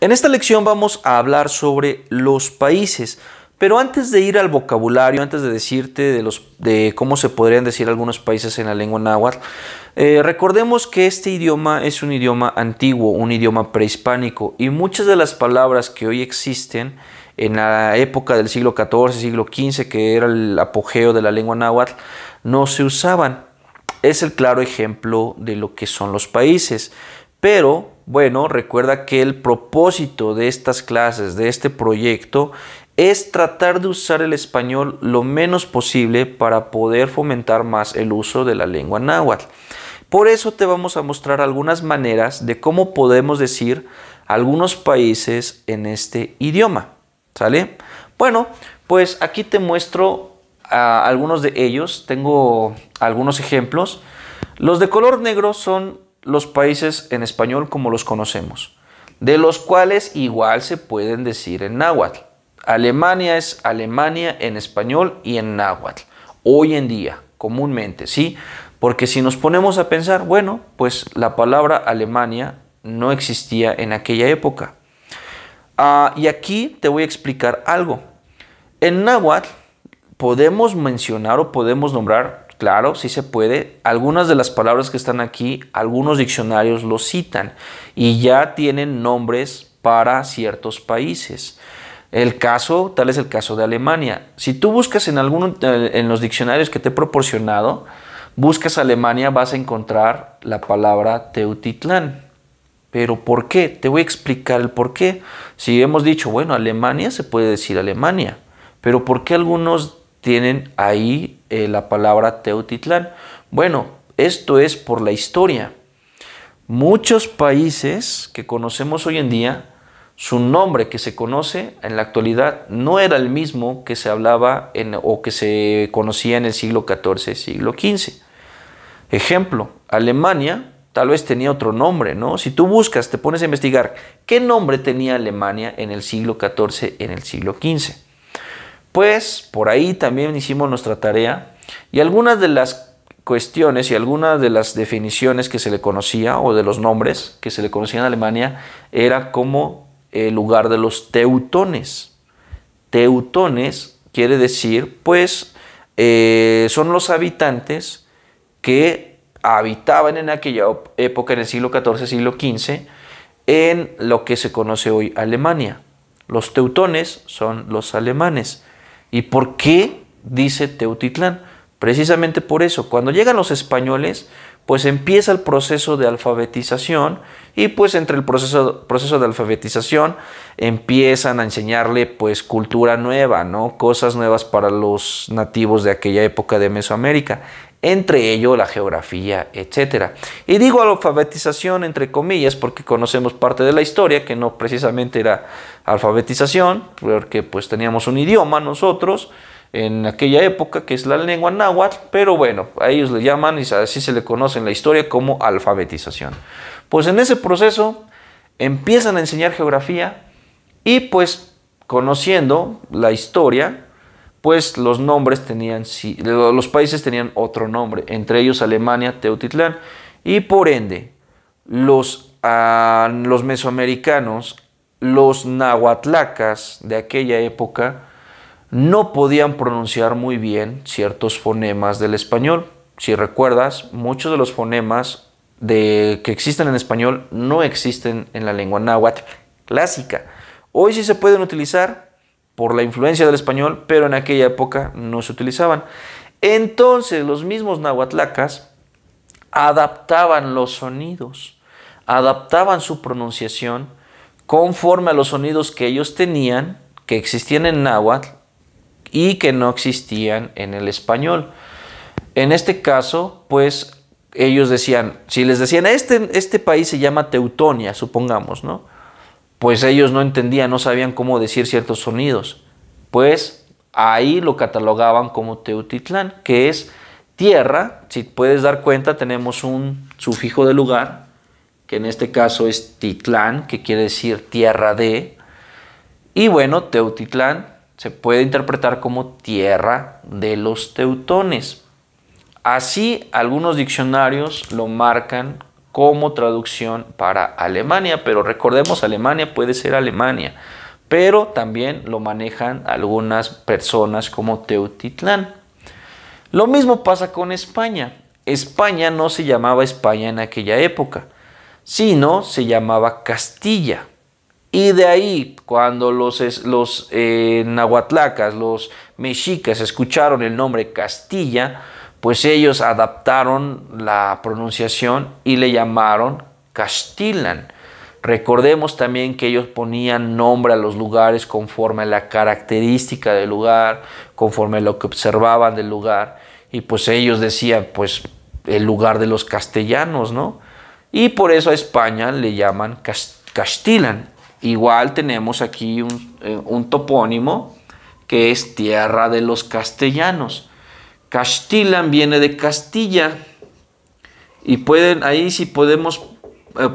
En esta lección vamos a hablar sobre los países, pero antes de ir al vocabulario, antes de decirte de cómo se podrían decir algunos países en la lengua náhuatl, recordemos que este idioma es un idioma antiguo, un idioma prehispánico, y muchas de las palabras que hoy existen en la época del siglo XIV, siglo XV, que era el apogeo de la lengua náhuatl, no se usaban. Es el claro ejemplo de lo que son los países. Pero, bueno, recuerda que el propósito de estas clases, de este proyecto, es tratar de usar el español lo menos posible para poder fomentar más el uso de la lengua náhuatl. Por eso te vamos a mostrar algunas maneras de cómo podemos decir algunos países en este idioma. ¿Sale? Bueno, pues aquí te muestro algunos de ellos. Tengo algunos ejemplos. Los de color negro son los países en español como los conocemos, de los cuales igual se pueden decir en náhuatl. Alemania es Alemania en español y en náhuatl, hoy en día, comúnmente, ¿sí? Porque si nos ponemos a pensar, bueno, pues la palabra Alemania no existía en aquella época. Y aquí te voy a explicar algo. En náhuatl podemos mencionar o podemos nombrar, claro, sí se puede, algunas de las palabras que están aquí, algunos diccionarios los citan y ya tienen nombres para ciertos países. Tal es el caso de Alemania. Si tú buscas en los diccionarios que te he proporcionado, buscas Alemania, vas a encontrar la palabra Teotitlán. ¿Pero por qué? Te voy a explicar el por qué. Si hemos dicho, bueno, Alemania se puede decir Alemania, pero ¿por qué algunos tienen ahí la palabra Teotitlán? Bueno, esto es por la historia. Muchos países que conocemos hoy en día, su nombre que se conoce en la actualidad no era el mismo que se hablaba o que se conocía en el siglo XIV, siglo XV. Ejemplo, Alemania tal vez tenía otro nombre, ¿no? Si tú buscas, te pones a investigar, ¿qué nombre tenía Alemania en el siglo XIV, en el siglo XV? Pues por ahí también hicimos nuestra tarea y algunas de las cuestiones y algunas de las definiciones que se le conocía o de los nombres que se le conocían a Alemania era como el lugar de los teutones. Teutones quiere decir, pues, son los habitantes que habitaban en aquella época, en el siglo XIV, siglo XV, en lo que se conoce hoy Alemania. Los teutones son los alemanes. ¿Y por qué dice Teotitlán? Precisamente por eso. Cuando llegan los españoles, pues empieza el proceso de alfabetización y pues entre el proceso de alfabetización empiezan a enseñarle pues cultura nueva, ¿no? Cosas nuevas para los nativos de aquella época de Mesoamérica. Entre ello la geografía, etc. Y digo alfabetización entre comillas porque conocemos parte de la historia que no precisamente era alfabetización, porque pues teníamos un idioma nosotros en aquella época que es la lengua náhuatl, pero bueno, a ellos le llaman y así se le conoce en la historia como alfabetización. Pues en ese proceso empiezan a enseñar geografía y pues conociendo la historia, pues los países tenían otro nombre, entre ellos Alemania, Teotitlán, y por ende los mesoamericanos, los nahuatlacas de aquella época, no podían pronunciar muy bien ciertos fonemas del español. Si recuerdas, muchos de los fonemas que existen en español no existen en la lengua náhuatl clásica. Hoy sí se pueden utilizar por la influencia del español, pero en aquella época no se utilizaban. Entonces los mismos nahuatlacas adaptaban los sonidos, adaptaban su pronunciación conforme a los sonidos que ellos tenían, que existían en náhuatl y que no existían en el español. En este caso, pues ellos decían, si les decían, este país se llama Teutonia, supongamos, ¿no? Pues ellos no entendían, no sabían cómo decir ciertos sonidos. Pues ahí lo catalogaban como Teotitlán, que es tierra. Si puedes dar cuenta, tenemos un sufijo de lugar, que en este caso es titlán, que quiere decir tierra de. Y bueno, Teotitlán se puede interpretar como tierra de los teutones. Así algunos diccionarios lo marcan como traducción para Alemania, pero recordemos, Alemania puede ser Alemania, pero también lo manejan algunas personas como Teotitlán. Lo mismo pasa con España. España no se llamaba España en aquella época, sino se llamaba Castilla. Y de ahí, cuando los nahuatlacas, los mexicas, escucharon el nombre Castilla, pues ellos adaptaron la pronunciación y le llamaron Castilan. Recordemos también que ellos ponían nombre a los lugares conforme a la característica del lugar, conforme a lo que observaban del lugar. Y pues ellos decían, pues, el lugar de los castellanos, ¿no? Y por eso a España le llaman Castilan. Igual tenemos aquí un topónimo que es tierra de los castellanos. Castilan viene de Castilla. Y ahí si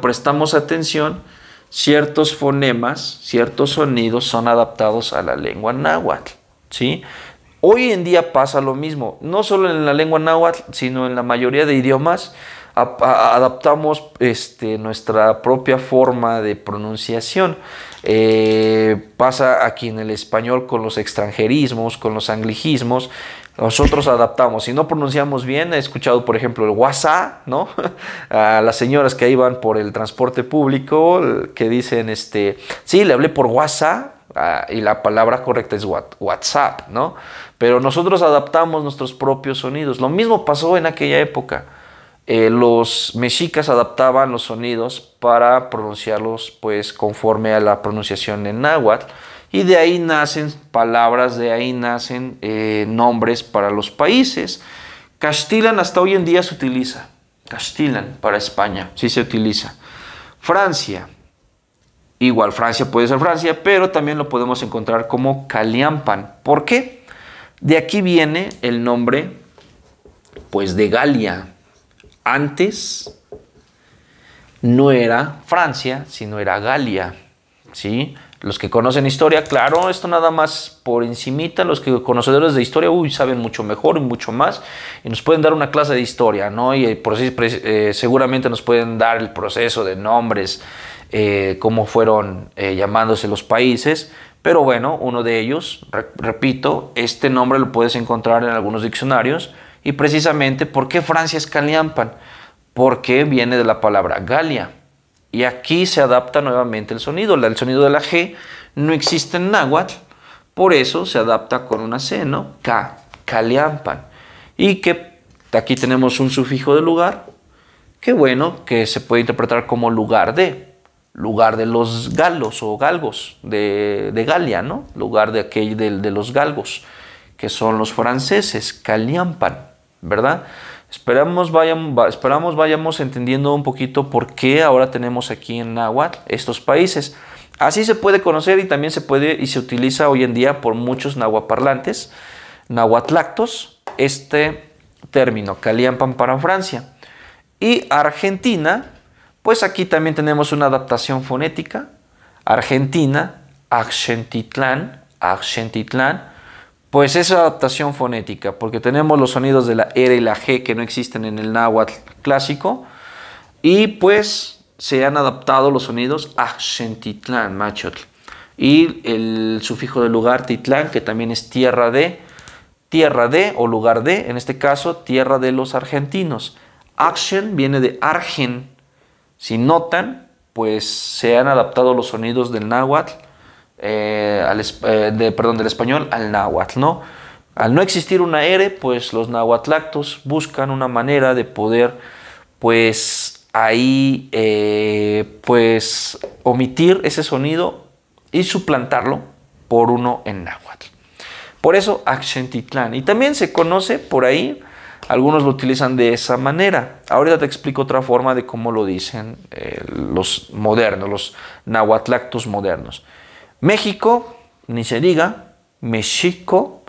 prestamos atención, ciertos fonemas, ciertos sonidos son adaptados a la lengua náhuatl, ¿sí? Hoy en día pasa lo mismo, no solo en la lengua náhuatl, sino en la mayoría de idiomas. Adaptamos nuestra propia forma de pronunciación. Pasa aquí en el español con los extranjerismos, con los anglicismos. Nosotros adaptamos. Si no pronunciamos bien, he escuchado, por ejemplo, el WhatsApp, ¿no? A las señoras que iban por el transporte público que dicen, sí, le hablé por WhatsApp. Y la palabra correcta es WhatsApp, ¿no? Pero nosotros adaptamos nuestros propios sonidos. Lo mismo pasó en aquella época. Los mexicas adaptaban los sonidos para pronunciarlos pues conforme a la pronunciación en náhuatl, y de ahí nacen palabras, de ahí nacen nombres para los países. Castilan hasta hoy en día se utiliza. Castilan para España, sí se utiliza. Francia, igual Francia puede ser Francia, pero también lo podemos encontrar como Caliampan. ¿Por qué? De aquí viene el nombre pues de Galia. Antes no era Francia, sino era Galia, ¿sí? Los que conocen historia, claro, esto nada más por encimita. Los que conocedores de historia, saben mucho mejor y mucho más, y nos pueden dar una clase de historia, ¿no? Y seguramente nos pueden dar el proceso de nombres, cómo fueron llamándose los países. Pero bueno, uno de ellos, repito, este nombre lo puedes encontrar en algunos diccionarios. Y precisamente, ¿por qué Francia es Caliampan? Porque viene de la palabra Galia. Y aquí se adapta nuevamente el sonido. El sonido de la G no existe en náhuatl, por eso se adapta con una C, ¿no? Caliampan. Y que aquí tenemos un sufijo de lugar, que bueno, que se puede interpretar como lugar de los galos o galgos de Galia, ¿no? Lugar de los galgos, que son los franceses, Caliampan, ¿verdad? Esperamos vayamos entendiendo un poquito por qué ahora tenemos aquí en náhuatl estos países. Así se puede conocer, y también se puede y se utiliza hoy en día por muchos nahuaparlantes, nahuatlactos, este término, Caliampan para Francia. Y Argentina, pues aquí también tenemos una adaptación fonética. Argentina, Axentitlán, pues es adaptación fonética, porque tenemos los sonidos de la R y la G que no existen en el náhuatl clásico, y pues se han adaptado los sonidos Axentitlán, Machotl, y el sufijo del lugar Titlán, que también es tierra de o lugar de, en este caso tierra de los argentinos. Axen viene de Argen. Si notan, pues se han adaptado los sonidos del náhuatl, del español al náhuatl, ¿no? Al no existir una R, pues los nahuatlactos buscan una manera de poder, pues ahí, pues omitir ese sonido y suplantarlo por uno en náhuatl. Por eso Axentitlán. Y también se conoce por ahí, algunos lo utilizan de esa manera. Ahorita te explico otra forma de cómo lo dicen los modernos, los nahuatlactos modernos. México, ni se diga, Mexico,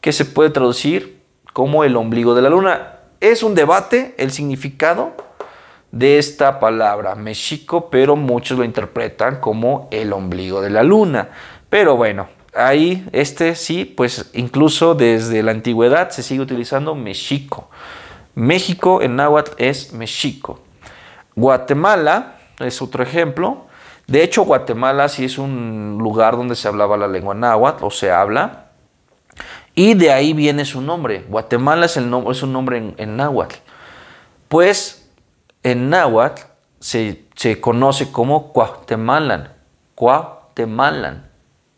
que se puede traducir como el ombligo de la luna. Es un debate el significado de esta palabra, Mexico, pero muchos lo interpretan como el ombligo de la luna. Pero bueno, ahí sí, pues incluso desde la antigüedad se sigue utilizando Mexico. México en náhuatl es Mexico. Guatemala es otro ejemplo. De hecho, Guatemala sí es un lugar donde se hablaba la lengua náhuatl, o se habla, y de ahí viene su nombre. Guatemala es un nombre en náhuatl. Pues en náhuatl se conoce como Cuauhtemalan. Cuauhtemalan,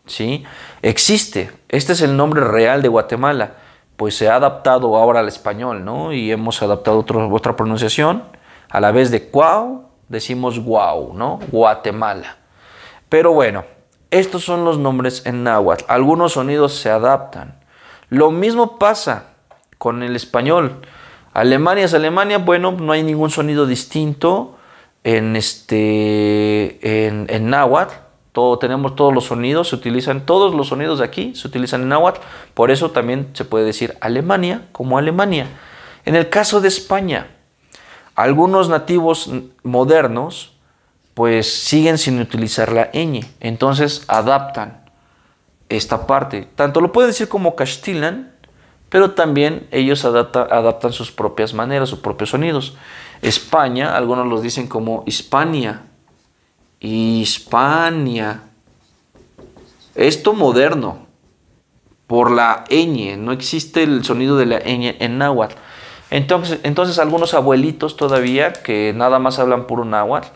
¿sí? Existe. Este es el nombre real de Guatemala. Pues se ha adaptado ahora al español, ¿no? Y hemos adaptado otra pronunciación. A la vez de cuau, decimos guau, ¿no? Guatemala. Pero bueno, estos son los nombres en náhuatl. Algunos sonidos se adaptan. Lo mismo pasa con el español. Alemania es Alemania, bueno, no hay ningún sonido distinto en náhuatl. Tenemos todos los sonidos, se utilizan todos los sonidos de aquí, se utilizan en náhuatl. Por eso también se puede decir Alemania como Alemania. En el caso de España, algunos nativos modernos pues siguen sin utilizar la ñ, entonces adaptan esta parte. Tanto lo pueden decir como castellan, pero también ellos adaptan sus propias maneras, sus propios sonidos. España, algunos los dicen como Hispania, Hispania. Esto moderno, por la ñ, no existe el sonido de la ñ en náhuatl. Entonces algunos abuelitos todavía que nada más hablan puro náhuatl,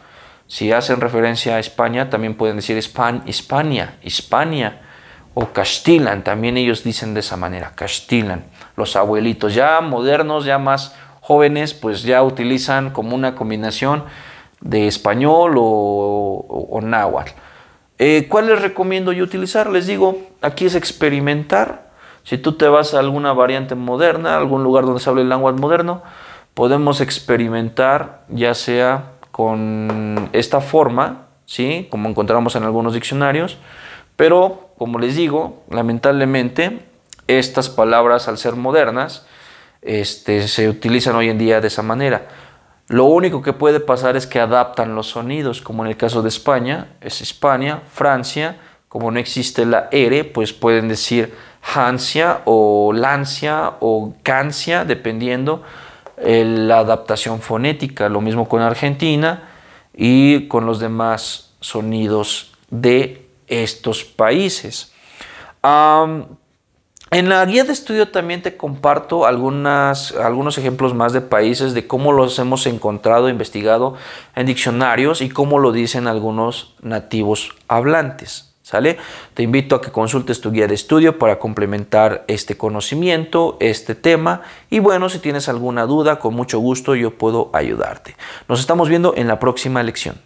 si hacen referencia a España, también pueden decir Hispania, Hispania, o Castellan, también ellos dicen de esa manera, Castellan. Los abuelitos ya modernos, ya más jóvenes, pues ya utilizan como una combinación de español o náhuatl. ¿Cuál les recomiendo yo utilizar? Les digo, aquí es experimentar. Si tú te vas a alguna variante moderna, algún lugar donde se hable el náhuatl moderno, podemos experimentar ya sea con esta forma, ¿sí? Como encontramos en algunos diccionarios, pero como les digo, lamentablemente estas palabras al ser modernas se utilizan hoy en día de esa manera. Lo único que puede pasar es que adaptan los sonidos, como en el caso de España, es Hispania, Francia, como no existe la R, pues pueden decir Hancia o Lancia o Cancia, dependiendo la adaptación fonética. Lo mismo con Argentina y con los demás sonidos de estos países. En la guía de estudio también te comparto algunos ejemplos más de países, de cómo los hemos encontrado, investigado en diccionarios y cómo lo dicen algunos nativos hablantes. ¿Sale? Te invito a que consultes tu guía de estudio para complementar este conocimiento, este tema. Y bueno, si tienes alguna duda, con mucho gusto yo puedo ayudarte. Nos estamos viendo en la próxima lección.